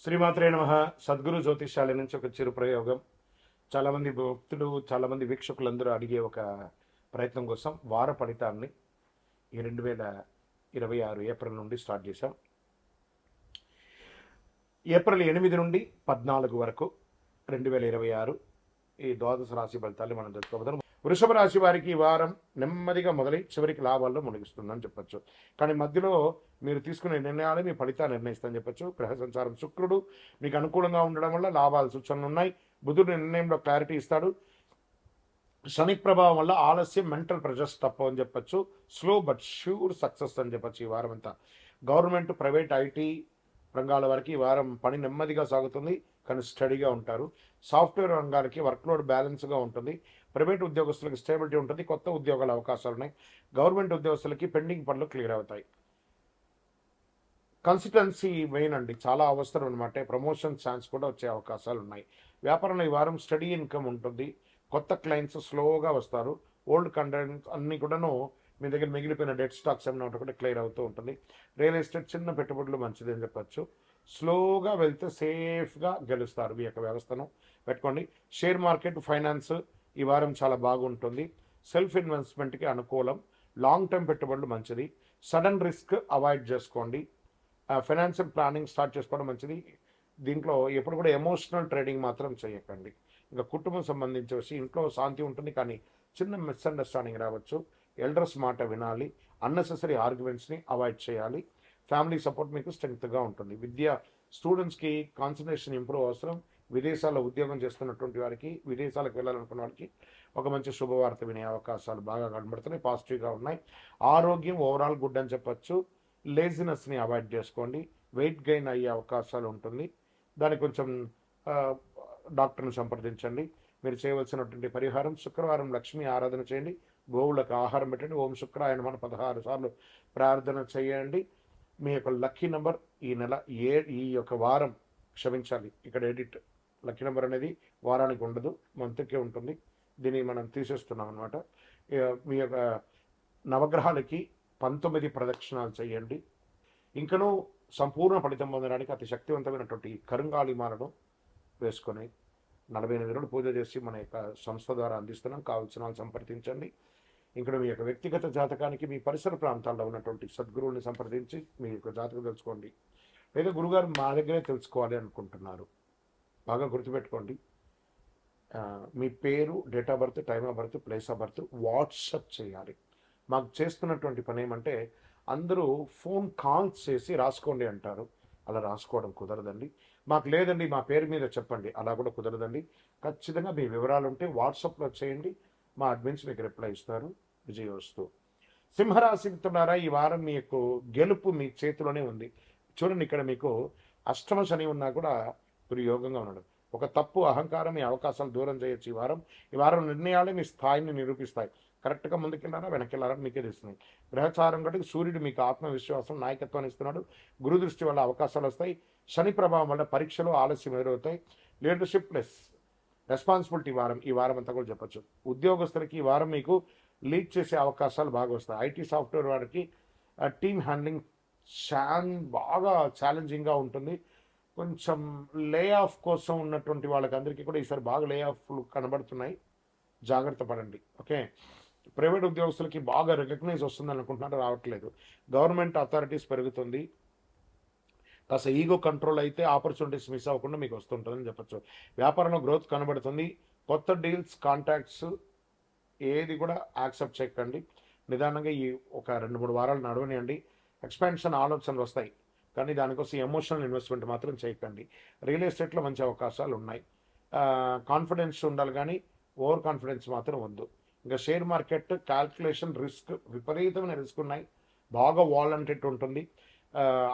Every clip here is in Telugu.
శ్రీమాత్రే నమః. సద్గురు జ్యోతిష్యాల నుంచి ఒక చిరు ప్రయోగం. చాలామంది భక్తులు, చాలామంది వీక్షకులందరూ అడిగే ఒక ప్రయత్నం కోసం వార ఫలితాన్ని ఈ 2026 ఏప్రిల్ నుండి స్టార్ట్ చేశాం. ఏప్రిల్ 8 నుండి 14 వరకు 2026 ఈ ద్వాదశ రాశి ఫలితాలు మనం తెలుసుకోబోతున్నాం. వృషభ రాశి వారికి ఈ వారం నెమ్మదిగా మొదలై చివరికి లాభాల్లో మునిగిస్తుందని చెప్పొచ్చు. కానీ మధ్యలో మీరు తీసుకునే నిర్ణయాలు మీ ఫలితాలు నిర్ణయిస్తారని చెప్పొచ్చు. గ్రహ సంచారం శుక్రుడు మీకు అనుకూలంగా ఉండడం వల్ల లాభాలు సూచనలు ఉన్నాయి. బుధుడు నిర్ణయంలో క్లారిటీ ఇస్తాడు. శని ప్రభావం వల్ల ఆలస్యం, మెంటల్ ప్రెషర్స్ తప్ప అని చెప్పొచ్చు. స్లో బట్ ష్యూర్ సక్సెస్ అని చెప్పొచ్చు ఈ వారం అంతా. గవర్నమెంట్, ప్రైవేట్, ఐటీ రంగాల వరకు ఈ వారం పని నెమ్మదిగా సాగుతుంది, కానీ స్టడీగా ఉంటారు. సాఫ్ట్వేర్ రంగానికి వర్క్లోడ్ బ్యాలెన్స్గా ఉంటుంది. ప్రైవేట్ ఉద్యోగస్తులకి స్టేబిలిటీ ఉంటుంది. కొత్త ఉద్యోగాల అవకాశాలు ఉన్నాయి. గవర్నమెంట్ ఉద్యోగస్తులకి పెండింగ్ పనులు క్లియర్ అవుతాయి. కన్సిస్టెన్సీ మెయిన్ అండి, చాలా అవసరం అనమాట. ప్రమోషన్ ఛాన్స్ కూడా వచ్చే అవకాశాలు ఉన్నాయి. వ్యాపారంలో ఈ వారం స్టడీ ఇన్కమ్ ఉంటుంది. కొత్త క్లయింట్స్ స్లోగా వస్తారు. ఓల్డ్ కంటెంట్స్ అన్నీ కూడాను మీ దగ్గర మిగిలిపోయిన డెట్ స్టాక్స్ ఏమైనా ఉంటే కూడా క్లియర్ అవుతూ ఉంటుంది. రియల్ ఎస్టేట్ చిన్న పెట్టుబడులు మంచిది అని చెప్పచ్చు. స్లోగా వెళ్తే సేఫ్గా గెలుస్తారు. మీ యొక్క వ్యవస్థను పెట్టుకోండి. షేర్ మార్కెట్, ఫైనాన్స్ ఈ వారం చాలా బాగుంటుంది. సెల్ఫ్ ఇన్వెస్ట్మెంట్కి అనుకూలం. లాంగ్ టర్మ్ పెట్టుబడులు మంచిది. సడన్ రిస్క్ అవాయిడ్ చేసుకోండి. ఫైనాన్షియల్ ప్లానింగ్ స్టార్ట్ చేసుకోవడం మంచిది. దీంట్లో ఎప్పుడు కూడా ఎమోషనల్ ట్రేడింగ్ మాత్రం చేయకండి. ఇంకా కుటుంబం సంబంధించి వచ్చి ఇంట్లో శాంతి ఉంటుంది, కానీ చిన్న మిస్అండర్స్టాండింగ్ రావచ్చు. ఎల్డర్స్ మాట వినాలి. అన్నెసెసరీ ఆర్గ్యుమెంట్స్ని అవాయిడ్ చేయాలి. ఫ్యామిలీ సపోర్ట్ మీకు స్ట్రెంగ్త్గా ఉంటుంది. స్టూడెంట్స్కి కాన్సన్ట్రేషన్ ఇంప్రూవ్ అవసరం. విదేశాల్లో ఉద్యోగం చేస్తున్నటువంటి వారికి, విదేశాలకు వెళ్ళాలనుకున్న వారికి ఒక మంచి శుభవార్త వినే అవకాశాలు బాగా కనబడుతున్నాయి, పాజిటివ్గా ఉన్నాయి. ఆరోగ్యం ఓవరాల్ గుడ్ అని చెప్పచ్చు. లేజినెస్ని అవాయిడ్ చేసుకోండి. వెయిట్ గెయిన్ అయ్యే అవకాశాలు ఉంటుంది. దానికి కొంచెం డాక్టర్ని సంప్రదించండి. మీరు చేయవలసినటువంటి పరిహారం శుక్రవారం లక్ష్మీ ఆరాధన చేయండి. గోవులకు ఆహారం పెట్టండి. ఓం శుక్రాయ నమః 16 సార్లు ప్రార్థన చేయండి. మీ యొక్క లక్కీ నెంబర్ ఈ యొక్క వారం, క్షమించాలి ఇక్కడ ఎడిట్, లక్కీ నెంబర్ అనేది వారానికి ఉండదు, మంత్కే ఉంటుంది. దీన్ని మనం తీసేస్తున్నాం అనమాట. మీ యొక్క నవగ్రహాలకి 19 ప్రదక్షిణాలు చేయండి. ఇంకనూ సంపూర్ణ ఫలితం పొందడానికి అతి శక్తివంతమైనటువంటి కరుంగాళిమాలను వేసుకొని 48 రోజులు పూజ చేసి మన యొక్క సంస్థ ద్వారా అందిస్తున్నాం. కావాల్సిన వాళ్ళు సంప్రదించండి. ఇక్కడ మీ యొక్క వ్యక్తిగత జాతకానికి మీ పరిసర ప్రాంతాల్లో ఉన్నటువంటి సద్గురువుని సంప్రదించి మీ యొక్క జాతకం తెలుసుకోండి. లేదా గురుగారు మా దగ్గరే తెలుసుకోవాలి అనుకుంటున్నారు, బాగా గుర్తుపెట్టుకోండి. మీ పేరు, date of birth, time of birth, place of birth WhatsApp చేయాలి. మాకు చేస్తున్నటువంటి పని ఏమంటే అందరూ ఫోన్ కాల్స్ చేసి రాసుకోండి అంటారు. అలా రాసుకోవడం కుదరదండి. మాకు లేదండి మా పేరు మీద చెప్పండి, అలా కూడా కుదరదండి. ఖచ్చితంగా మీ వివరాలు ఉంటే వాట్సాప్లో చేయండి. మా అడ్మిన్స్ మీకు రిప్లై ఇస్తారు. విజయోస్తు. సింహరాశి మిత్రులారా, ఈ వారం మీ యొక్క గెలుపు మీ చేతిలోనే ఉంది. చూడండి, ఇక్కడ మీకు అష్టమ శని ఉన్నా కూడా మీరు యోగంగా ఉన్నాడు. ఒక తప్పు, అహంకారం మీ అవకాశాలు దూరం చేయొచ్చు. ఈ వారం నిర్ణయాలే మీ స్థాయిని నిరూపిస్తాయి. కరెక్ట్గా ముందుకెళ్ళారా వెనక్కి మీకే తెలుస్తుంది. గ్రహచారం కాబట్టి సూర్యుడు మీకు ఆత్మవిశ్వాసం, నాయకత్వాన్ని ఇస్తున్నాడు. గురు దృష్టి వల్ల అవకాశాలు వస్తాయి. శని ప్రభావం వల్ల పరీక్షలు ఆలస్యం ఎదురవుతాయి. లీడర్షిప్ ప్లస్ రెస్పాన్సిబిలిటీ ఈ వారం అంతా కూడా చెప్పచ్చు. ఉద్యోగస్తులకి ఈ వారం మీకు లీడ్ చేసే అవకాశాలు బాగా వస్తాయి. ఐటీ సాఫ్ట్వేర్ వారికి టీమ్ హ్యాండ్లింగ్ బాగా ఛాలెంజింగ్గా ఉంటుంది. కొంచెం లే ఆఫ్ కోసం ఉన్నటువంటి వాళ్ళకి అందరికీ కూడా ఈసారి బాగా లే ఆఫ్లు కనబడుతున్నాయి. జాగ్రత్త పడండి. ఓకే. ప్రైవేట్ ఉద్యోగస్తులకి బాగా రికగ్నైజ్ వస్తుంది అనుకుంటున్నారు, రావట్లేదు. గవర్నమెంట్ అథారిటీస్ పెరుగుతుంది. కాస్త ఈగో కంట్రోల్ అయితే ఆపర్చునిటీస్ మిస్ అవ్వకుండా మీకు వస్తుంటుందని చెప్పచ్చు. వ్యాపారంలో గ్రోత్ కనబడుతుంది. కొత్త డీల్స్, కాంటాక్ట్స్ ఏది కూడా యాక్సెప్ట్ చేయకండి. నిదానంగా ఈ ఒక 2-3 వారాలు నడవనియండి. ఎక్స్పాన్షన్ ఆలోచనలు వస్తాయి, కానీ దానికోసం ఎమోషనల్ ఇన్వెస్ట్మెంట్ మాత్రం చేయకండి. రియల్ ఎస్టేట్లో మంచి అవకాశాలు ఉన్నాయి. కాన్ఫిడెన్స్ ఉండాలి, కానీ ఓవర్ కాన్ఫిడెన్స్ మాత్రం వద్దు. ఇంకా షేర్ మార్కెట్ క్యాల్కులేషన్, రిస్క్, విపరీతమైన రిస్క్ ఉన్నాయి. బాగా వాలంటెడ్ ఉంటుంది.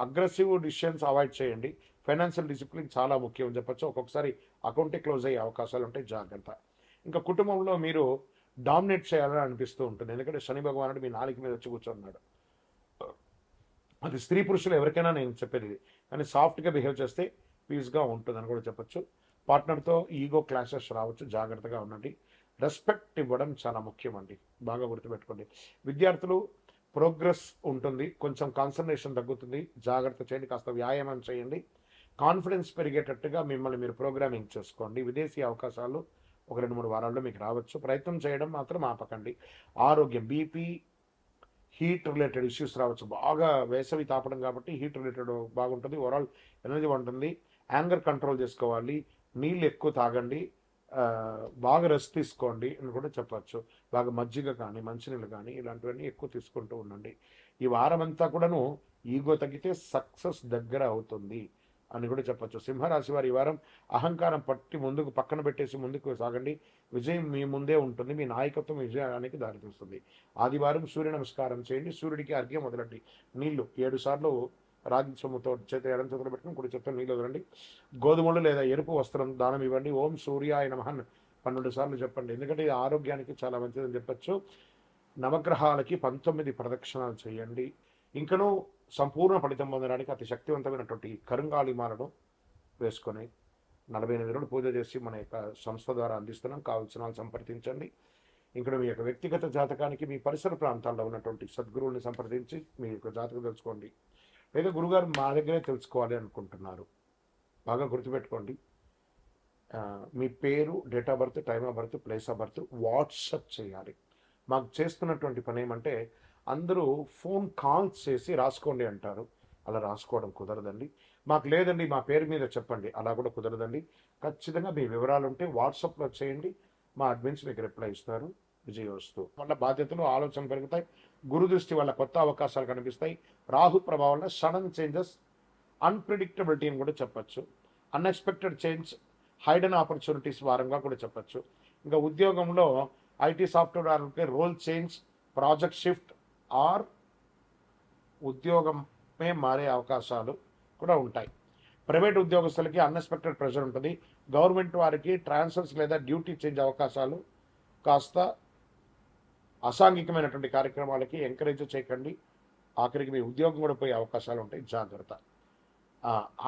అగ్రెసివ్ డిసిషన్స్ అవాయిడ్ చేయండి. ఫైనాన్షియల్ డిసిప్లిన్ చాలా ముఖ్యం చెప్పచ్చు. ఒక్కొక్కసారి అకౌంటే క్లోజ్ అయ్యే అవకాశాలు ఉంటాయి, జాగ్రత్త. ఇంకా కుటుంబంలో మీరు డామినేట్ చేయాలని అనిపిస్తూ ఉంటుంది, ఎందుకంటే శని భగవానుడు మీ నాలుక మీద వచ్చి కూర్చున్నాడు. అది స్త్రీ పురుషులు ఎవరికైనా నేను చెప్పేది, కానీ సాఫ్ట్గా బిహేవ్ చేస్తే పీస్గా ఉంటుందని కూడా చెప్పచ్చు. పార్ట్నర్తో ఈగో క్లాషెస్ రావచ్చు, జాగ్రత్తగా ఉండండి. రెస్పెక్ట్ ఇవ్వడం చాలా ముఖ్యం అండి, బాగా గుర్తుపెట్టుకోండి. విద్యార్థులు ప్రోగ్రెస్ ఉంటుంది, కొంచెం కాన్సన్ట్రేషన్ తగ్గుతుంది, జాగ్రత్త చేయండి. కాస్త వ్యాయామం చేయండి. కాన్ఫిడెన్స్ పెరిగేటట్టుగా మిమ్మల్ని మీరు ప్రోగ్రామింగ్ చేసుకోండి. విదేశీ అవకాశాలు ఒక 2, 3 వారాల్లో మీకు రావచ్చు. ప్రయత్నం చేయడం మాత్రం ఆపకండి. ఆరోగ్యం బీపీ, హీట్ రిలేటెడ్ ఇష్యూస్ రావచ్చు. బాగా వేసవి తాపడం కాబట్టి హీట్ రిలేటెడ్ బాగుంటుంది. ఓవరాల్ ఎనర్జీ ఉంటుంది. యాంగర్ కంట్రోల్ చేసుకోవాలి. నీళ్ళు ఎక్కువ తాగండి. బాగా రెస్ట్ తీసుకోండి అని కూడా చెప్పచ్చు. బాగా మజ్జిగ కానీ మంచినీళ్ళు కానీ ఇలాంటివన్నీ ఎక్కువ తీసుకుంటూ ఉండండి. ఈ వారం అంతా కూడాను ఈగో తగ్గితే సక్సెస్ దగ్గర అవుతుంది అని కూడా చెప్పచ్చు. సింహరాశి వారి ఈ వారం అహంకారం పట్టి ముందుకు పక్కన పెట్టేసి ముందుకు సాగండి. విజయం మీ ముందే ఉంటుంది. మీ నాయకత్వం విజయానికి దారితీస్తుంది. ఆదివారం సూర్య నమస్కారం చేయండి. సూర్యుడికి అర్ఘ్యం వదలండి. నీళ్లు 7 సార్లు రాగి సొమ్ముతో ఎడం చేతులు పెట్టుకుని కుడి చేతులు నీళ్ళు వదలండి. గోధుమలు లేదా ఎరుపు వస్త్రం దానం ఇవ్వండి. ఓం సూర్యాయ నమః 12 సార్లు చెప్పండి. ఎందుకంటే ఇది ఆరోగ్యానికి చాలా మంచిదని చెప్పచ్చు. నవగ్రహాలకి 19 ప్రదక్షిణాలు చేయండి. ఇంకనూ సంపూర్ణ ఫలితం పొందడానికి అతి శక్తివంతమైనటువంటి కరుంగాళిమాలను వేసుకొని 48 రోజులు పూజ చేసి మన యొక్క సంస్థ ద్వారా అందిస్తున్నాం. కావాల్సిన వాళ్ళు సంప్రదించండి. ఇక్కడ మీ యొక్క వ్యక్తిగత జాతకానికి మీ పరిసర ప్రాంతాల్లో ఉన్నటువంటి సద్గురువుని సంప్రదించి మీ యొక్క జాతకం తెలుసుకోండి. లేదా గురుగారు మా దగ్గరే తెలుసుకోవాలి అనుకుంటున్నారు, బాగా గుర్తుపెట్టుకోండి. మీ పేరు, date of birth, time of birth, place of birth WhatsApp చేయాలి. మాకు చేస్తున్నటువంటి పని ఏమంటే అందరూ ఫోన్ కాల్స్ చేసి రాసుకోండి అంటారు. అలా రాసుకోవడం కుదరదండి. మాకు లేదండి మా పేరు మీద చెప్పండి, అలా కూడా కుదరదండి. ఖచ్చితంగా మీ వివరాలు ఉంటే వాట్సాప్లో చేయండి. మా అడ్మిన్స్ మీకు రిప్లై ఇస్తారు. విజయోస్తు. వల్ల బాధ్యతలు ఆలోచన పెరుగుతాయి. గురు దృష్టి వల్ల కొత్త అవకాశాలు కనిపిస్తాయి. రాహు ప్రభావం వల్ల సడన్ చేంజెస్, అన్ప్రిడిక్టబిలిటీ అని కూడా చెప్పచ్చు. అన్ఎక్స్పెక్టెడ్ చేంజ్, హైడెన్ ఆపర్చునిటీస్ వారంగా కూడా చెప్పచ్చు. ఇంకా ఉద్యోగంలో ఐటీ సాఫ్ట్వేర్ వాళ్ళకి role change, project shift or ఉద్యోగమే మారే అవకాశాలు కూడా ఉంటాయి. ప్రైవేట్ ఉద్యోగస్తులకి అన్ఎక్స్పెక్టెడ్ ప్రెషర్ ఉంటుంది. గవర్నమెంట్ వారికి ట్రాన్స్ఫర్స్ లేదా డ్యూటీ చేంజ్ అవకాశాలు. కాస్త అసాంఘికమైనటువంటి కార్యక్రమాలకి ఎంకరేజ్ చేయకండి. ఆఖరికి మీ ఉద్యోగం కూడా పోయే అవకాశాలు ఉంటాయి. జాగ్రత్త.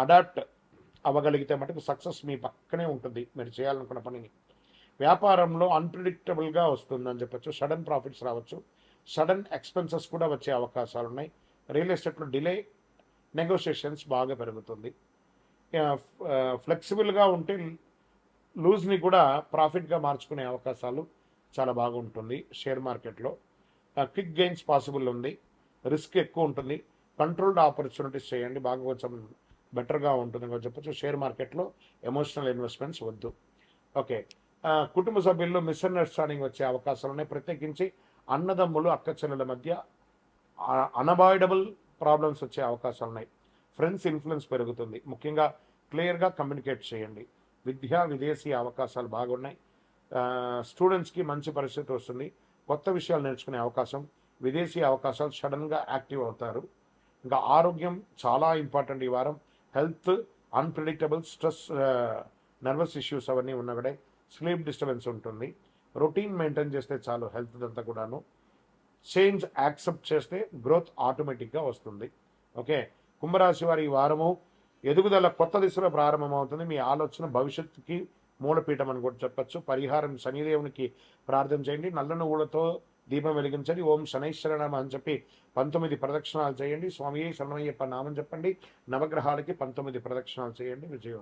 అడాప్ట్ అవ్వగలిగితే మటుకు సక్సెస్ మీ పక్కనే ఉంటుంది మీరు చేయాలనుకున్న పనిని. వ్యాపారంలో అన్ప్రిడిక్టబుల్గా వస్తుందని చెప్పచ్చు. సడన్ ప్రాఫిట్స్ రావచ్చు. సడన్ ఎక్స్పెన్సెస్ కూడా వచ్చే అవకాశాలు ఉన్నాయి. రియల్ ఎస్టేట్లో డిలే, నెగోషియేషన్స్ బాగా పెరుగుతుంది. ఫ్లెక్సిబుల్గా ఉంటే లూజ్ని కూడా ప్రాఫిట్గా మార్చుకునే అవకాశాలు చాలా బాగుంటుంది. షేర్ మార్కెట్లో క్విక్ గెయిన్స్ పాసిబుల్ ఉంది. రిస్క్ ఎక్కువ ఉంటుంది. కంట్రోల్డ్ ఆపర్చునిటీస్ చేయండి, బాగా కొంచెం బెటర్గా ఉంటుంది అని చెప్పచ్చు. షేర్ మార్కెట్లో ఎమోషనల్ ఇన్వెస్ట్మెంట్స్ వద్దు. ఓకే. కుటుంబ సభ్యుల్లో మిస్అండర్స్టాండింగ్ వచ్చే అవకాశాలు ఉన్నాయి. ప్రత్యేకించి అన్నదమ్ములు, అక్కచెల్లెల మధ్య అన్అవాయిడబుల్ ప్రాబ్లమ్స్ వచ్చే అవకాశాలు ఉన్నాయి. ఫ్రెండ్స్ ఇన్ఫ్లుయెన్స్ పెరుగుతుంది. ముఖ్యంగా క్లియర్గా కమ్యూనికేట్ చేయండి. విదేశీ అవకాశాలు బాగున్నాయి. స్టూడెంట్స్కి మంచి పరిస్థితి వస్తుంది. కొత్త విషయాలు నేర్చుకునే అవకాశం. విదేశీ అవకాశాలు సడన్గా యాక్టివ్ అవుతారు. ఇంకా ఆరోగ్యం చాలా ఇంపార్టెంట్ ఈ వారం. Health unpredictable, stress, nervous issues అవన్నీ ఉన్నగడే. స్లీప్ డిస్టర్బెన్స్ ఉంటుంది. రొటీన్ మెయింటైన్ చేస్తే చాలు హెల్త్ అంతా కూడాను. చేంజ్ యాక్సెప్ట్ చేస్తే గ్రోత్ ఆటోమేటిక్గా వస్తుంది. ఓకే. కుంభరాశి వారి ఈ వారము ఎదుగుదల కొత్త దిశలో ప్రారంభమవుతుంది. మీ ఆలోచన భవిష్యత్తుకి మూలపీఠం అని కూడా చెప్పచ్చు. పరిహారం శనిదేవునికి ప్రార్థన చేయండి. నల్ల నువ్వులతో దీపం వెలిగించండి. ఓం శనైశ్వరనామ అని చెప్పి 19 ప్రదక్షిణాలు చేయండి. స్వామి శరణమయ్యప్ప నామం చెప్పండి. నవగ్రహాలకి 19 ప్రదక్షిణాలు చేయండి. విజయం.